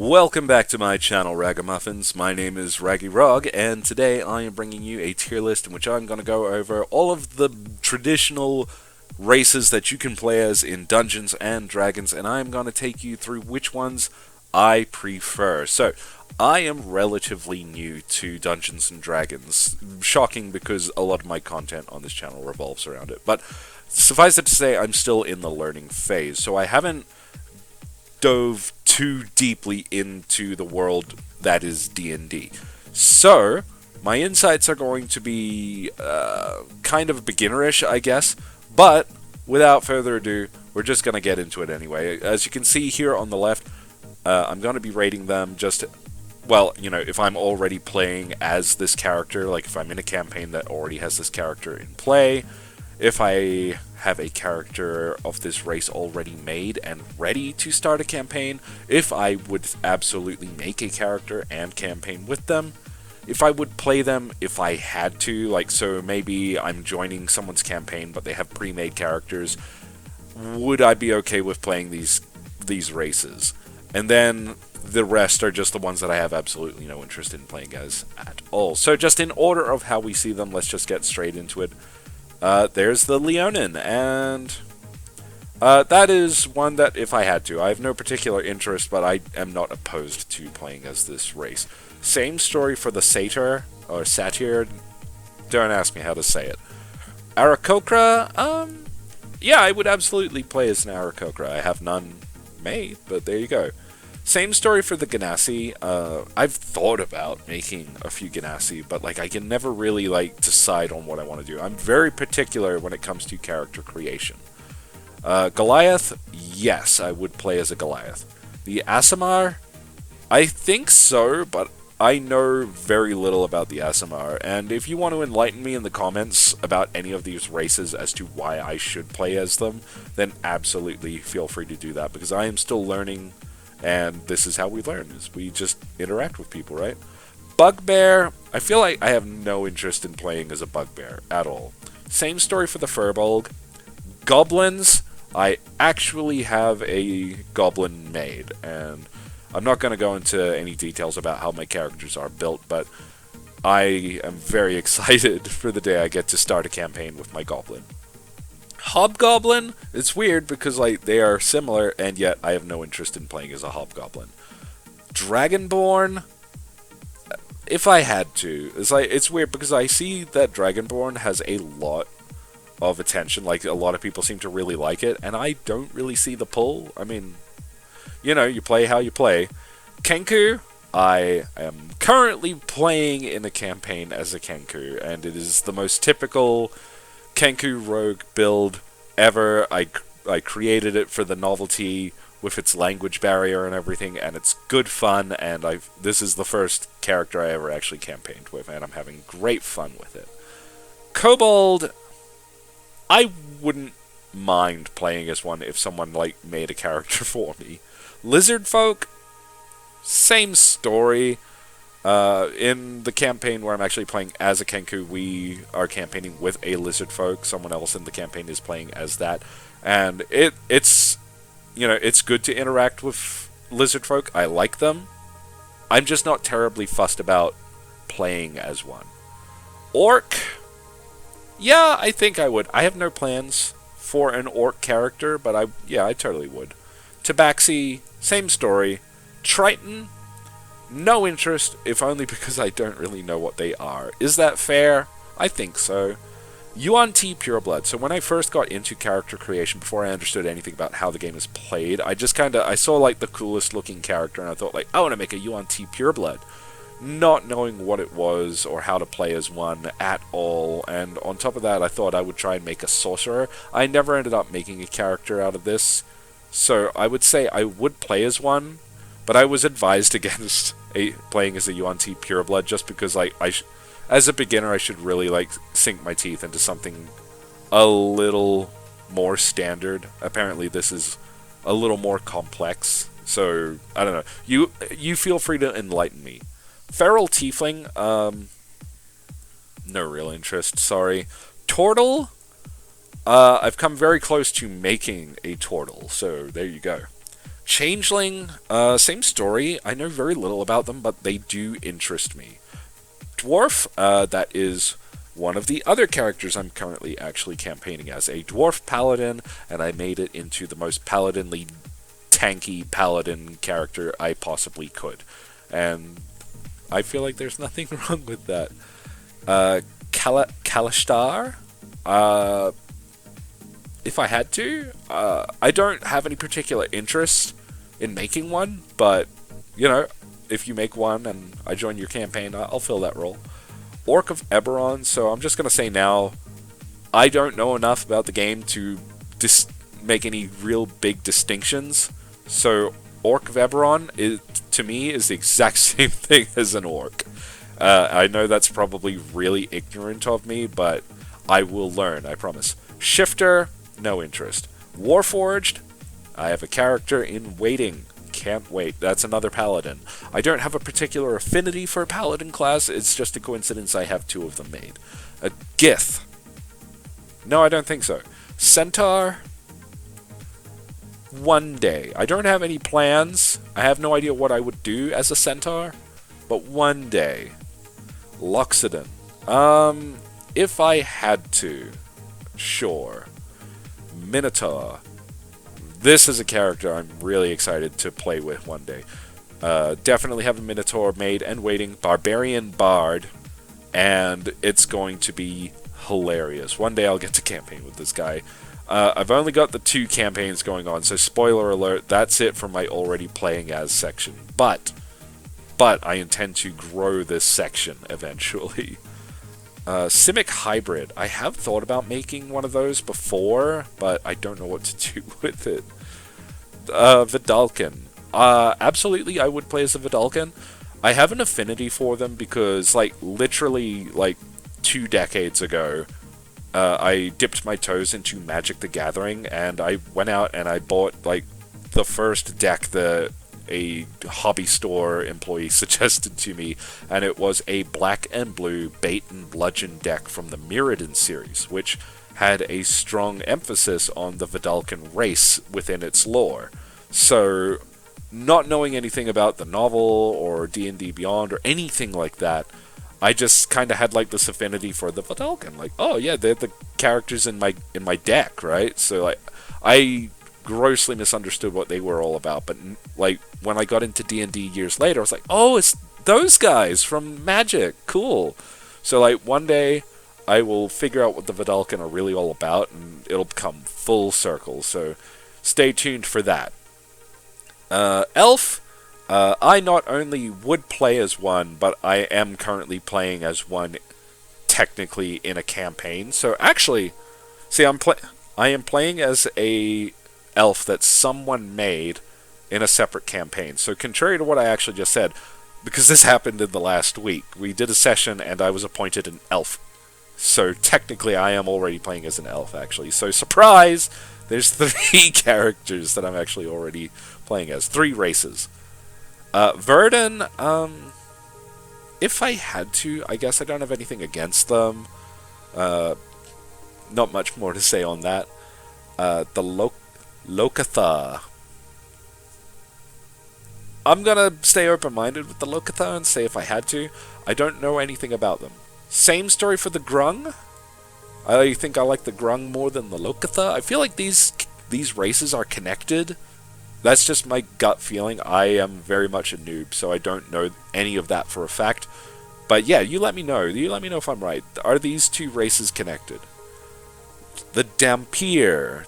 Welcome back to my channel, Ragamuffins. My name is Raggy Rog, and today I am bringing you a tier list in which I'm going to go over all of the traditional races that you can play as in Dungeons and Dragons, and I'm going to take you through which ones I prefer. So, I am relatively new to Dungeons and Dragons. Shocking because a lot of my content on this channel revolves around it. But suffice it to say, I'm still in the learning phase, so I haven't dove too deeply into the world that is D&D. So, my insights are going to be kind of beginnerish, I guess, but without further ado, we're just going to get into it anyway. As you can see here on the left, I'm going to be rating them just, well, you know, if I'm already playing as this character, like if I'm in a campaign that already has this character in play, if I have a character of this race already made and ready to start a campaign, if I would absolutely make a character and campaign with them, if I would play them if I had to, like, so maybe I'm joining someone's campaign but they have pre-made characters, would I be okay with playing these races? And then the rest are just the ones that I have absolutely no interest in playing as at all. So just in order of how we see them, let's just get straight into it. There's the Leonin, and that is one that if I had to. I have no particular interest, but I am not opposed to playing as this race. Same story for the Satyr, or Satyr, don't ask me how to say it. Aarakocra, yeah, I would absolutely play as an Aarakocra. I have none made, but there you go. Same story for the Ganassi. I've thought about making a few Ganassi, but like I can never really like decide on what I want to do. I'm very particular when it comes to character creation. Goliath, yes, I would play as a Goliath. The Aasimar, I think so, but I know very little about the Aasimar, and if you want to enlighten me in the comments about any of these races as to why I should play as them, then absolutely feel free to do that, because I am still learning. And this is how we learn, is we just interact with people, right? Bugbear, I feel like I have no interest in playing as a bugbear at all. Same story for the Furbolg. Goblins, I actually have a goblin made, and I'm not going to go into any details about how my characters are built, but I am very excited for the day I get to start a campaign with my goblin. Hobgoblin, it's weird because like they are similar, and yet I have no interest in playing as a hobgoblin. Dragonborn, if I had to, it's weird because I see that Dragonborn has a lot of attention. Like a lot of people seem to really like it, and I don't really see the pull. I mean, you know, you play how you play. Kenku, I am currently playing in a campaign as a Kenku, and it is the most typical Kenku rogue build ever. I created it for the novelty with its language barrier and everything, and it's good fun, and this is the first character I ever actually campaigned with, and I'm having great fun with it. Kobold, I wouldn't mind playing as one if someone like made a character for me. Lizard folk, same story. In the campaign where I'm actually playing as a Kenku, we are campaigning with a lizard folk. Someone else in the campaign is playing as that, and it's you know, it's good to interact with lizard folk. I like them. I'm just not terribly fussed about playing as one. Orc, yeah, I think I would. I have no plans for an orc character, but I totally would. Tabaxi, same story. Triton, no interest, if only because I don't really know what they are. Is that fair? I think so. Yuan Ti Pureblood. So when I first got into character creation, before I understood anything about how the game is played, I saw like the coolest looking character, and I thought like, I want to make a Yuan Ti Pureblood. Not knowing what it was or how to play as one at all, and on top of that I thought I would try and make a sorcerer. I never ended up making a character out of this, so I would say I would play as one, but I was advised against playing as a Yuan Ti Pureblood just because as a beginner I should really like sink my teeth into something a little more standard. Apparently this is a little more complex, so I don't know. You feel free to enlighten me. Feral Tiefling, no real interest, sorry. Tortle, I've come very close to making a Tortle, so there you go. Changeling, same story. I know very little about them, but they do interest me. Dwarf, that is one of the other characters I'm currently actually campaigning as. A dwarf paladin, and I made it into the most paladinly tanky paladin character I possibly could. And I feel like there's nothing wrong with that. Kalashtar, if I had to, I don't have any particular interest in making one, but, you know, if you make one and I join your campaign, I'll fill that role. Orc of Eberron, so I'm just going to say now, I don't know enough about the game to make any real big distinctions, so Orc of Eberron, to me, is the exact same thing as an orc. I know that's probably really ignorant of me, but I will learn, I promise. Shifter, no interest. Warforged, I have a character in waiting. Can't wait. That's another paladin. I don't have a particular affinity for a paladin class, it's just a coincidence I have two of them made. A Gith. No, I don't think so. Centaur. One day. I don't have any plans. I have no idea what I would do as a centaur, but one day. Loxodon. If I had to, sure. Minotaur. This is a character I'm really excited to play with one day. Definitely have a Minotaur made and waiting. Barbarian Bard. And it's going to be hilarious. One day I'll get to campaign with this guy. I've only got the 2 campaigns going on, so spoiler alert, that's it for my already playing as section. But I intend to grow this section eventually. Simic Hybrid. I have thought about making one of those before, but I don't know what to do with it. Vidalcan. Absolutely, I would play as a Vidalcan. I have an affinity for them because, literally, 2 decades ago, I dipped my toes into Magic the Gathering, and I went out and I bought, the first deck that a hobby store employee suggested to me, and it was a black and blue bait and bludgeon deck from the Mirrodin series, which had a strong emphasis on the Vidalcan race within its lore. So, not knowing anything about the novel or D&D Beyond or anything like that, I just kind of had this affinity for the Vidalcan. Oh yeah, they're the characters in my deck, right? So I grossly misunderstood what they were all about, but when I got into D&D years later, I was like, oh, it's those guys from Magic, cool. So one day I will figure out what the Vidalcan are really all about, and it'll come full circle, so stay tuned for that. Elf, I not only would play as one, but I am currently playing as one technically in a campaign, so actually, see, I am playing as a elf that someone made in a separate campaign. So contrary to what I actually just said, because this happened in the last week, we did a session and I was appointed an elf. So technically I am already playing as an elf, actually. So surprise! There's 3 characters that I'm actually already playing as. 3 races. Verdun, if I had to, I guess I don't have anything against them. Not much more to say on that. The Lokatha. I'm gonna stay open-minded with the Lokatha and say if I had to. I don't know anything about them. Same story for the Grung. I think I like the Grung more than the Lokatha. I feel like these races are connected. That's just my gut feeling. I am very much a noob, so I don't know any of that for a fact. But yeah, you let me know. You let me know if I'm right. Are these 2 races connected? The Dampier.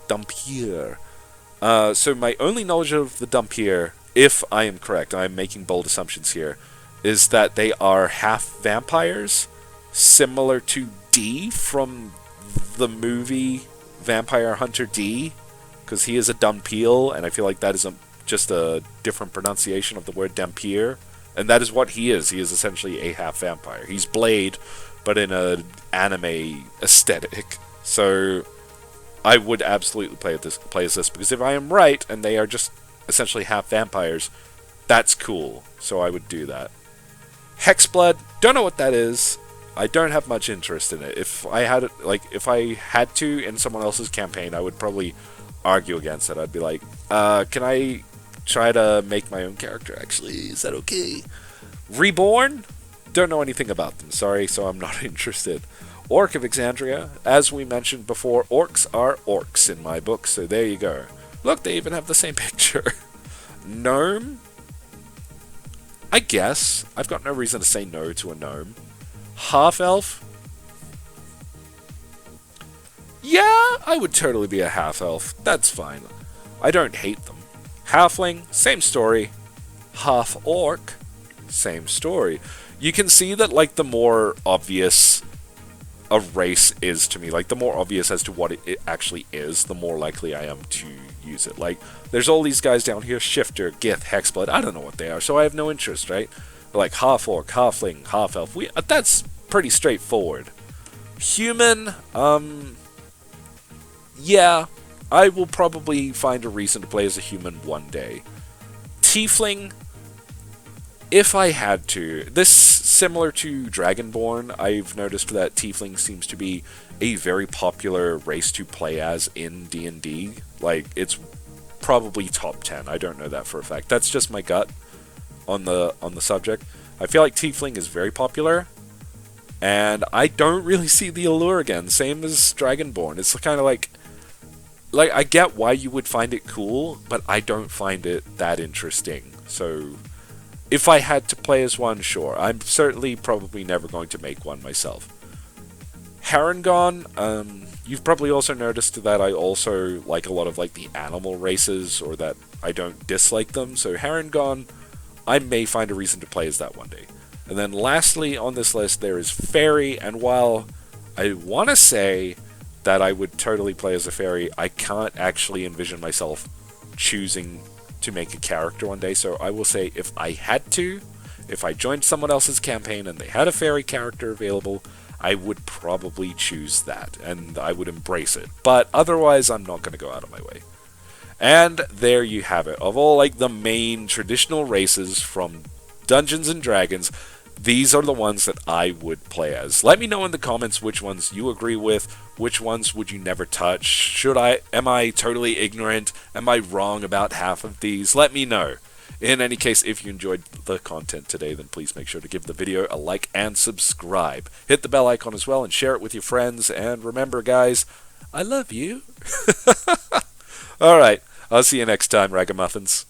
So my only knowledge of the Dampier, if I am correct, I'm making bold assumptions here, is that they are half vampires, similar to D from the movie Vampire Hunter D, because he is a Dampiel, and I feel like that is just a different pronunciation of the word Dampier, and that is what he is. He is essentially a half vampire. He's Blade, but in an anime aesthetic. So I would absolutely play as this, because if I am right, and they are just essentially half vampires, that's cool, so I would do that. Hexblood, don't know what that is. I don't have much interest in it. If I had to in someone else's campaign, I would probably argue against it. I'd be like, can I try to make my own character, actually. Is that okay? Reborn? Don't know anything about them, sorry, so I'm not interested. Orc of Exandria, as we mentioned before, orcs are orcs in my book, so there you go. Look, they even have the same picture. Gnome? I guess. I've got no reason to say no to a gnome. Half-elf? Yeah, I would totally be a half-elf. That's fine. I don't hate them. Halfling, same story. Half-orc, same story. You can see that, like, the more obvious a race is to me, like, the more obvious as to what it actually is, the more likely I am to use it. Like, there's all these guys down here, Shifter, Gith, Hexblood, I don't know what they are, so I have no interest, right? Like, half-orc, halfling, half-elf, that's pretty straightforward. Human, yeah, I will probably find a reason to play as a human one day. Tiefling, if I had to. This, similar to Dragonborn, I've noticed that Tiefling seems to be a very popular race to play as in D&D. Like, it's probably top 10. I don't know that for a fact. That's just my gut on the subject. I feel like Tiefling is very popular, and I don't really see the allure again. Same as Dragonborn. It's kind of like I get why you would find it cool, but I don't find it that interesting. So if I had to play as one, sure. I'm certainly probably never going to make one myself. Harengon, you've probably also noticed that I also like a lot of like the animal races, or that I don't dislike them. So Harengon, I may find a reason to play as that one day. And then lastly on this list there is Fairy, and while I want to say that I would totally play as a fairy, I can't actually envision myself choosing to make a character one day, so I will say if I had to, if I joined someone else's campaign and they had a fairy character available, I would probably choose that, and I would embrace it. But otherwise, I'm not going to go out of my way. And there you have it. Of all like the main traditional races from Dungeons and Dragons, these are the ones that I would play as. Let me know in the comments which ones you agree with, which ones would you never touch. Am I totally ignorant? Am I wrong about half of these? Let me know. In any case, if you enjoyed the content today, then please make sure to give the video a like and subscribe. Hit the bell icon as well and share it with your friends. And remember, guys, I love you. Alright, I'll see you next time, Ragamuffins.